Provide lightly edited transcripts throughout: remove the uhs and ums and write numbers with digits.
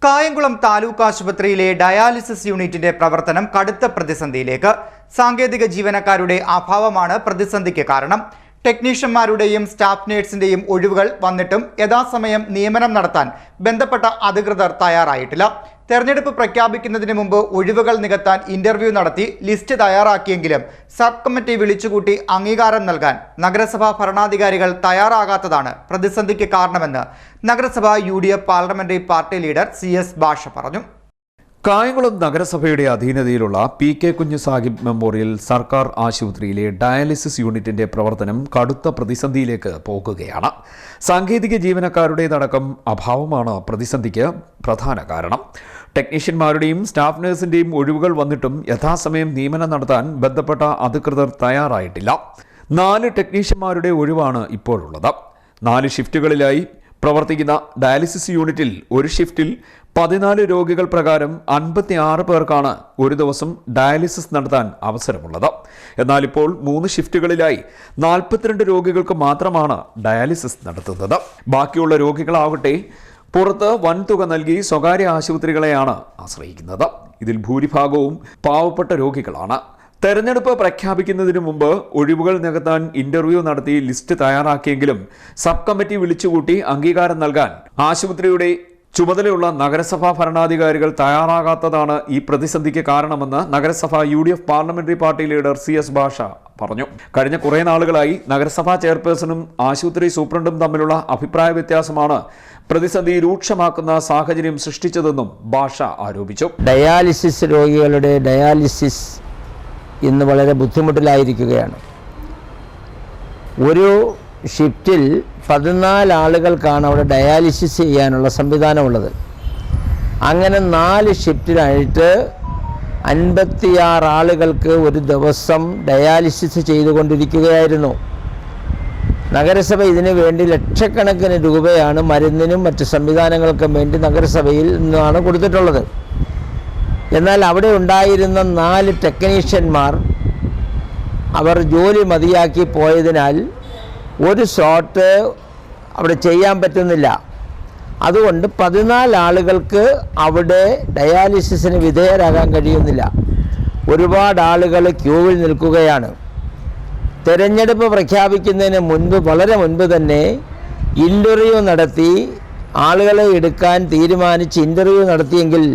കായംകുളം താലൂക്ക് ആശുപത്രിയിലെ ഡയാലിസിസ് യൂണിറ്റിന്റെ പ്രവർത്തനം കടുത്ത പ്രതിസന്ധിയിലേക്ക്. സാങ്കേതിക ജീവനക്കാരുടെ അഭാവമാണ് പ്രതിസന്ധിക്ക് കാരണം. ടെക്നീഷ്യന്മാരുടെയും സ്റ്റാഫ് നഴ്സിന്റെയും ഒഴിവുകൾ വന്നിട്ടും യഥാസമയം നിയമനം നടത്താൻ ബന്ധപ്പെട്ട അധികൃതർ തയ്യാറായിട്ടില്ല. തെരഞ്ഞെടുപ്പ് പ്രഖ്യാപിക്കുന്നതിന് മുമ്പ് ഒഴിവുകൾ നികത്താൻ ഇന്റർവ്യൂ നടത്തി ലിസ്റ്റ് തയ്യാറാക്കിയെങ്കിലും സബ് കമ്മിറ്റി വിളിച്ചുകൂട്ടി അംഗീകാരം നൽകാൻ നഗരസഭാ ഭരണാധികാരികൾ തയ്യാറാകാത്തതാണ് പ്രതിസന്ധിക്ക് കാരണമെന്ന് നഗരസഭ UDF parliamentary party leader CS ഭാഷ പറഞ്ഞു. കായംകുളം നഗരസഭയുടെ അധീനതയിലുള്ള PK കുഞ്ഞ് സാഹിബ് മെമ്മോറിയൽ സർക്കാർ ആശുപത്രിയിലെ ഡയാലിസിസ് യൂണിറ്റിന്റെ പ്രവർത്തനം കടുത്ത പ്രതിസന്ധിയിലേക്ക് പോകുകയാണ്. സാങ്കേതിക ജീവനക്കാരുടേതടക്കം അഭാവമാണ് പ്രതിസന്ധിക്ക് പ്രധാന കാരണം. ടെക്നീഷ്യന്മാരുടെയും സ്റ്റാഫ് നഴ്സിന്റെയും ഒഴിവുകൾ വന്നിട്ടും യഥാസമയം നിയമനം നടത്താൻ ബന്ധപ്പെട്ട അധികൃതർ തയ്യാറായിട്ടില്ല. 4 ടെക്നീഷ്യന്മാരുടെ ഒഴിവാണ് ഇപ്പോഴുള്ളത്. 4 ഷിഫ്റ്റുകളിലായി പ്രവർത്തിക്കുന്ന ഡയാലിസിസ് യൂണിറ്റിൽ ഒരു ഷിഫ്റ്റിൽ 14 രോഗികൾ പ്രകാരം 56 പേർക്കാണ് ഒരു ദിവസം ഡയാലിസിസ് നടത്താൻ അവസരമുള്ളത്. എന്നാൽ ഇപ്പോൾ 3 ഷിഫ്റ്റുകളിലായി 42 രോഗികൾക്ക് മാത്രമാണ് ഡയാലിസിസ് നടത്തുന്നത്. ബാക്കിയുള്ള രോഗികളാവട്ടെ പുറത്ത് വൻതുക നൽകി സ്വകാര്യ ആശുപത്രികളെയാണ് ആശ്രയിക്കുന്നത്. ഇതിൽ ഭൂരിഭാഗവും പാവപ്പെട്ട രോഗികളാണ്. തെരഞ്ഞെടുപ്പ് പ്രഖ്യാപിക്കുന്നതിന് മുമ്പ് ഒഴിവുകൾ നികത്താൻ ഇന്റർവ്യൂ നടത്തി ലിസ്റ്റ് തയ്യാറാക്കിയെങ്കിലും സബ് കമ്മിറ്റി വിളിച്ചുകൂട്ടി അംഗീകാരം നൽകാൻ ആശുപത്രിയുടെ ചുമതലയുള്ള നഗരസഭാ ഭരണാധികാരികൾ തയ്യാറാകാത്തതാണ് ഈ പ്രതിസന്ധിക്ക് കാരണമെന്ന് നഗരസഭ UDF parliamentary party leader CS ഭാഷ പറഞ്ഞു. കഴിഞ്ഞ കുറേ നാളുകളായി നഗരസഭാ ചെയർപേഴ്സണും ആശുപത്രി സൂപ്രണ്ടും തമ്മിലുള്ള അഭിപ്രായ വ്യത്യാസമാണ് പ്രതിസന്ധി രൂക്ഷമാക്കുന്ന സാഹചര്യം സൃഷ്ടിച്ചതെന്നും ഭാഷ ആരോപിച്ചു. ഡയാലിസിസ് രോഗികളുടെ ഡയാലിസിസ് ഇന്ന് വളരെ ബുദ്ധിമുട്ടിലായിരിക്കുകയാണ്. ഒരു ഷിഫ്റ്റിൽ 14 ആളുകൾക്കാണ് അവിടെ ഡയാലിസിസ് ചെയ്യാനുള്ള സംവിധാനമുള്ളത്. അങ്ങനെ 4 ഷിഫ്റ്റിലായിട്ട് 56 ആളുകൾക്ക് ഒരു ദിവസം ഡയാലിസിസ് ചെയ്തുകൊണ്ടിരിക്കുകയായിരുന്നു. നഗരസഭ ഇതിനു വേണ്ടി ലക്ഷക്കണക്കിന് രൂപയാണ് മരുന്നിനും മറ്റ് സംവിധാനങ്ങൾക്കും വേണ്ടി നഗരസഭയിൽ നിന്നാണ് കൊടുത്തിട്ടുള്ളത്. എന്നാൽ അവിടെ ഉണ്ടായിരുന്ന 4 ടെക്നീഷ്യന്മാർ അവർ ജോലി മതിയാക്കി പോയതിനാൽ ഒരു സ്ലോട്ട് അവിടെ ചെയ്യാൻ പറ്റുന്നില്ല. അതുകൊണ്ട് 14 ആളുകൾക്ക് അവിടെ ഡയാലിസിസിന് വിധേയരാകാൻ കഴിയുന്നില്ല. ഒരുപാട് ആളുകൾ ക്യൂവിൽ നിൽക്കുകയാണ്. തെരഞ്ഞെടുപ്പ് പ്രഖ്യാപിക്കുന്നതിന് മുൻപ് വളരെ മുൻപ് തന്നെ ഇൻ്റർവ്യൂ നടത്തി ആളുകളെ എടുക്കാൻ തീരുമാനിച്ച് ഇൻ്റർവ്യൂ നടത്തിയെങ്കിൽ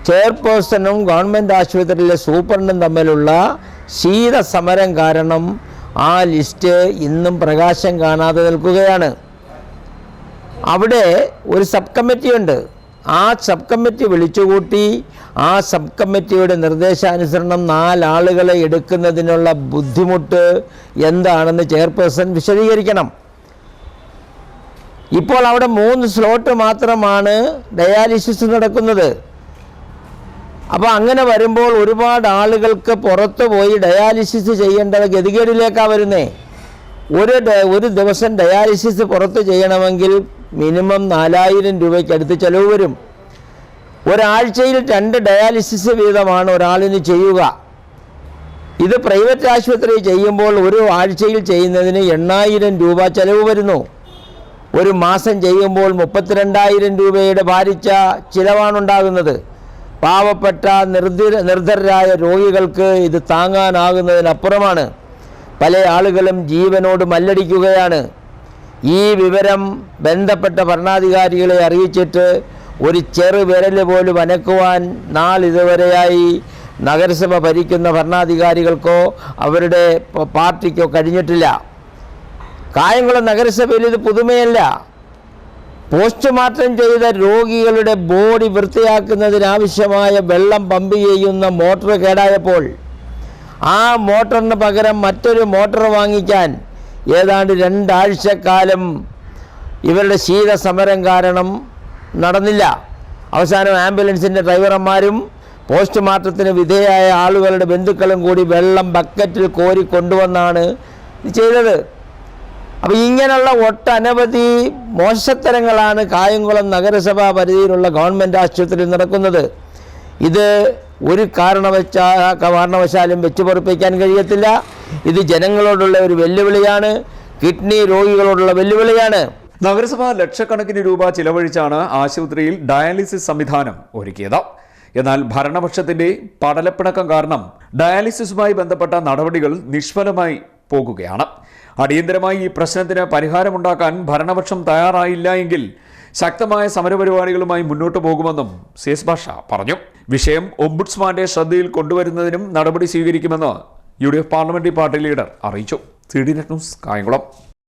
ചെയർപേഴ്സണും ഗവൺമെൻറ് ആശുപത്രിയിലെ സൂപ്രണ്ടും തമ്മിലുള്ള ശീത സമരം കാരണം ആ ലിസ്റ്റ് ഇന്നും പ്രകാശം കാണാതെ നിൽക്കുകയാണ്. അവിടെ ഒരു സബ് കമ്മിറ്റിയുണ്ട്. ആ സബ് കമ്മിറ്റി വിളിച്ചുകൂട്ടി ആ സബ് കമ്മിറ്റിയുടെ നിർദ്ദേശാനുസരണം 4 ആളുകളെ എടുക്കുന്നതിനുള്ള ബുദ്ധിമുട്ട് എന്താണെന്ന് ചെയർപേഴ്സൺ വിശദീകരിക്കണം. ഇപ്പോൾ അവിടെ 3 സ്ലോട്ട് മാത്രമാണ് ഡയാലിസിസ് നടക്കുന്നത്. അപ്പോൾ അങ്ങനെ വരുമ്പോൾ ഒരുപാട് ആളുകൾക്ക് പുറത്തു പോയി ഡയാലിസിസ് ചെയ്യേണ്ട ഗതികേടിലേക്കാണ് വരുന്നത്. ഒരു ദിവസം ഡയാലിസിസ് പുറത്ത് ചെയ്യണമെങ്കിൽ മിനിമം 4000 രൂപയ്ക്ക് അടുത്ത് ചിലവ് വരും. ഒരാഴ്ചയിൽ 2 ഡയാലിസിസ് വീതമാണ് ഒരാളിന് ചെയ്യുക. ഇത് പ്രൈവറ്റ് ആശുപത്രി ചെയ്യുമ്പോൾ ഒരു ആഴ്ചയിൽ ചെയ്യുന്നതിന് 8000 രൂപ ചിലവ് വരുന്നു. ഒരു മാസം ചെയ്യുമ്പോൾ 32,000 രൂപയുടെ ഭാരിച്ച ചിലവാണുണ്ടാകുന്നത്. പാവപ്പെട്ട നിർധരരായ രോഗികൾക്ക് ഇത് താങ്ങാനാകുന്നതിനപ്പുറമാണ്. പല ആളുകളും ജീവനോട് മല്ലടിക്കുകയാണ്. ഈ വിവരം ബന്ധപ്പെട്ട ഭരണാധികാരികളെ അറിയിച്ചിട്ട് ഒരു ചെറുവിരൽ പോലും അനക്കുവാൻ നാളിതുവരെയായി നഗരസഭ ഭരിക്കുന്ന ഭരണാധികാരികൾക്കോ അവരുടെ പാർട്ടിക്കോ കഴിഞ്ഞിട്ടില്ല. കായംകുളം നഗരസഭയിൽ ഇത് പുതുമയല്ല. പോസ്റ്റ്മോർട്ടം ചെയ്ത രോഗികളുടെ ബോഡി വൃത്തിയാക്കുന്നതിനാവശ്യമായ വെള്ളം പമ്പ് ചെയ്യുന്ന മോട്ടോർ കേടായപ്പോൾ ആ മോട്ടറിന് പകരം മറ്റൊരു മോട്ടോർ വാങ്ങിക്കാൻ ഏതാണ്ട് 2 ആഴ്ചക്കാലം ഇവരുടെ ശീത സമരം കാരണം നടന്നില്ല. അവസാനം ആംബുലൻസിൻ്റെ ഡ്രൈവർമാരും പോസ്റ്റ്മോർട്ടത്തിന് വിധേയമായ ആളുകളുടെ ബന്ധുക്കളും കൂടി വെള്ളം ബക്കറ്റിൽ കോരി കൊണ്ടുവന്നാണ് ഇത് ചെയ്തത്. അപ്പോൾ ഇങ്ങനെയുള്ള ഒട്ടനവധി മോശത്തരങ്ങളാണ് കായംകുളം നഗരസഭാ പരിധിയിലുള്ള ഗവൺമെൻറ് ആശുപത്രിയിൽ നടക്കുന്നത്. ഇത് ഒരു കാരണവശാലും വെച്ചു പൊറുപ്പിക്കാൻ കഴിയത്തില്ല. ഇത് ജനങ്ങളോടുള്ള ഒരു വെല്ലുവിളിയാണ്. കിഡ്നി രോഗികളോടുള്ള വെല്ലുവിളിയാണ്. നഗരസഭ ലക്ഷക്കണക്കിന് രൂപ ചിലവഴിച്ചാണ് ആശുപത്രിയിൽ ഡയാലിസിസ് സംവിധാനം ഒരുക്കിയത്. എന്നാൽ ഭരണപക്ഷത്തിന്റെ പടലപ്പിണക്കം കാരണം ഡയാലിസിസുമായി ബന്ധപ്പെട്ട നടപടികൾ നിഷ്ഫലമായി പോകുകയാണ്. അടിയന്തരമായി ഈ പ്രശ്നത്തിന് പരിഹാരമുണ്ടാക്കാൻ ഭരണപക്ഷം തയ്യാറായില്ല എങ്കിൽ ശക്തമായ സമരപരിപാടികളുമായി മുന്നോട്ട് പോകുമെന്നും സേസ് ഭാഷ പറഞ്ഞു. വിഷയം ഓംബുഡ്സ്മാന്റെ ശ്രദ്ധയിൽ കൊണ്ടുവരുന്നതിനും നടപടി സ്വീകരിക്കുമെന്ന് UDF പാർലമെന്ററി പാർട്ടി ലീഡർ അറിയിച്ചു. CDNet news, Kayamkulam.